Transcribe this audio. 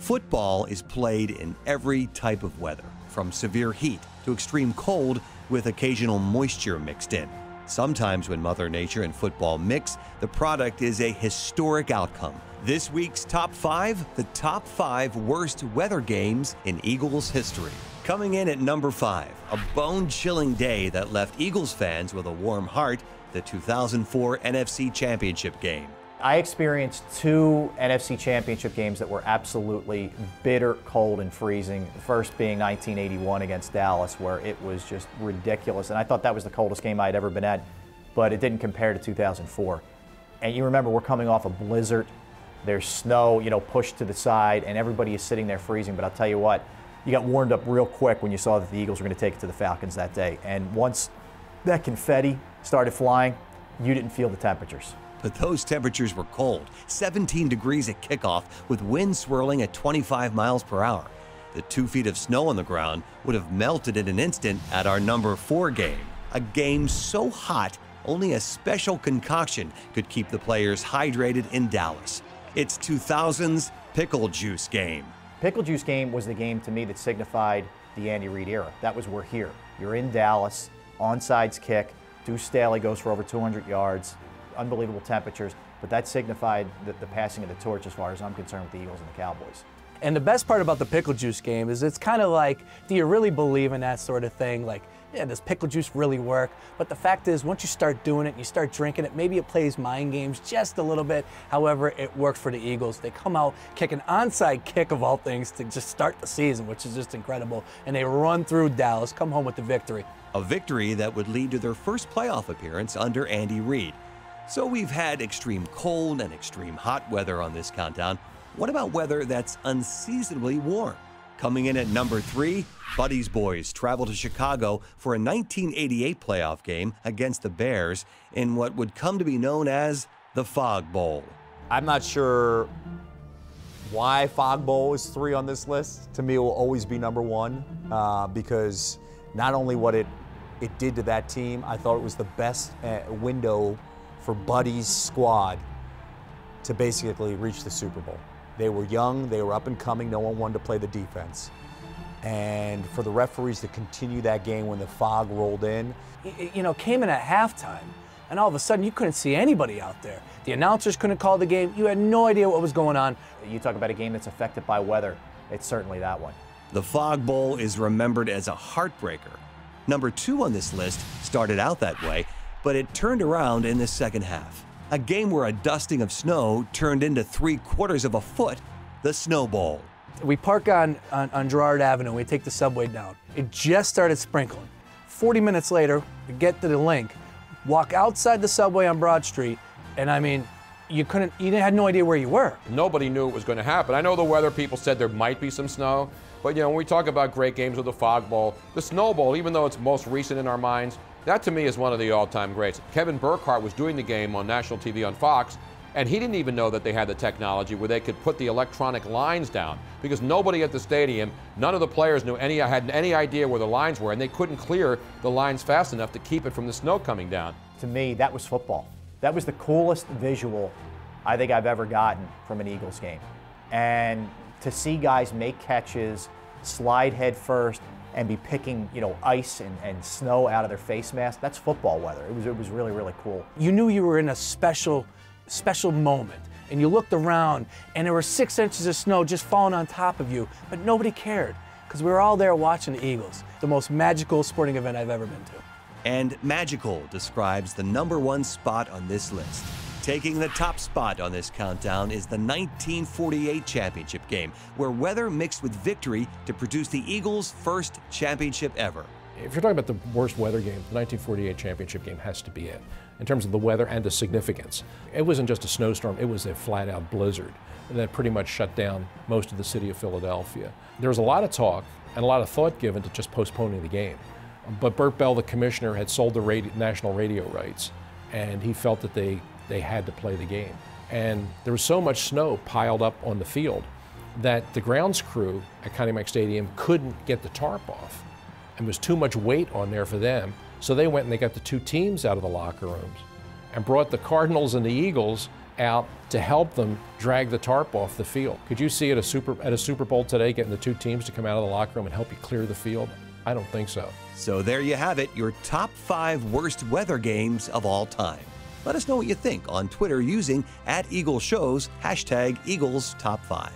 Football is played in every type of weather, from severe heat to extreme cold with occasional moisture mixed in. Sometimes when Mother Nature and football mix, the product is a historic outcome. This week's Top 5, the top 5 worst weather games in Eagles history. Coming in at number 5, a bone-chilling day that left Eagles fans with a warm heart, the 2004 NFC Championship game. I experienced 2 NFC Championship games that were absolutely bitter, cold, and freezing. The first being 1981 against Dallas, where it was just ridiculous. And I thought that was the coldest game I'd ever been at, but it didn't compare to 2004. And you remember, we're coming off a blizzard. There's snow, pushed to the side, and everybody is sitting there freezing. But I'll tell you what, you got warmed up real quick when you saw that the Eagles were going to take it to the Falcons that day. And once that confetti started flying, you didn't feel the temperatures. But those temperatures were cold, 17 degrees at kickoff with wind swirling at 25 miles per hour. The 2 feet of snow on the ground would have melted in an instant at our number 4 game. A game so hot, only a special concoction could keep the players hydrated in Dallas. It's 2000's Pickle Juice game. Pickle Juice game was the game to me that signified the Andy Reid era. That was, we're here. You're in Dallas, onside kick, Deuce Staley goes for over 200 yards. Unbelievable temperatures, but that signified the passing of the torch as far as I'm concerned with the Eagles and the Cowboys. And the best part about the Pickle Juice game is it's kind of like, do you really believe in that sort of thing? Like, yeah, does pickle juice really work? But the fact is, once you start doing it, you start drinking it, maybe it plays mind games just a little bit. However, it worked for the Eagles. They come out, kick an onside kick of all things to just start the season, which is just incredible. And they run through Dallas, come home with the victory. A victory that would lead to their first playoff appearance under Andy Reid. So we've had extreme cold and extreme hot weather on this countdown. What about weather that's unseasonably warm? Coming in at number 3, Buddy's boys travel to Chicago for a 1988 playoff game against the Bears in what would come to be known as the Fog Bowl. I'm not sure why Fog Bowl is 3 on this list. To me, it will always be number 1 because not only what it did to that team, I thought it was the best window for Buddy's squad to basically reach the Super Bowl. They were young, they were up and coming, no one wanted to play the defense. And for the referees to continue that game when the fog rolled in. Came in at halftime, and all of a sudden you couldn't see anybody out there. The announcers couldn't call the game. You had no idea what was going on. You talk about a game that's affected by weather, it's certainly that one. The Fog Bowl is remembered as a heartbreaker. Number 2 on this list started out that way, but it turned around in the second half. A game where a dusting of snow turned into 3/4 of a foot, the Snow Bowl. We park on Girard Avenue, we take the subway down. It just started sprinkling. 40 minutes later, we get to the link, walk outside the subway on Broad Street, and I mean, you had no idea where you were. Nobody knew it was going to happen. I know the weather people said there might be some snow, but when we talk about great games with the Fog Bowl, the Snow Bowl, even though it's most recent in our minds, that to me is one of the all-time greats. Kevin Burkhardt was doing the game on national TV on Fox, and he didn't even know that they had the technology where they could put the electronic lines down because nobody at the stadium, none of the players had any idea where the lines were, and they couldn't clear the lines fast enough to keep it from the snow coming down. To me, that was football. That was the coolest visual I think I've ever gotten from an Eagles game. And to see guys make catches, slide head first, and be picking, ice and snow out of their face mask, that's football weather. It was really, really cool. You knew you were in a special moment, and you looked around, and there were 6 inches of snow just falling on top of you, but nobody cared, because we were all there watching the Eagles. The most magical sporting event I've ever been to. And magical describes the number 1 spot on this list. Taking the top spot on this countdown is the 1948 championship game, where weather mixed with victory to produce the Eagles' first championship ever. If you're talking about the worst weather game, the 1948 championship game has to be it, in terms of the weather and the significance. It wasn't just a snowstorm, it was a flat-out blizzard that pretty much shut down most of the city of Philadelphia. There was a lot of talk and a lot of thought given to just postponing the game. But Burt Bell, the commissioner, had sold the national radio rights, and he felt that they had to play the game. And there was so much snow piled up on the field that the grounds crew at Connie Mack Stadium couldn't get the tarp off. And there was too much weight on there for them. So they went and they got the 2 teams out of the locker rooms and brought the Cardinals and the Eagles out to help them drag the tarp off the field. Could you see at a Super Bowl today getting the two teams to come out of the locker room and help you clear the field? I don't think so. So there you have it, your top 5 worst weather games of all time. Let us know what you think on Twitter using @EaglesShows, #EaglesTop5.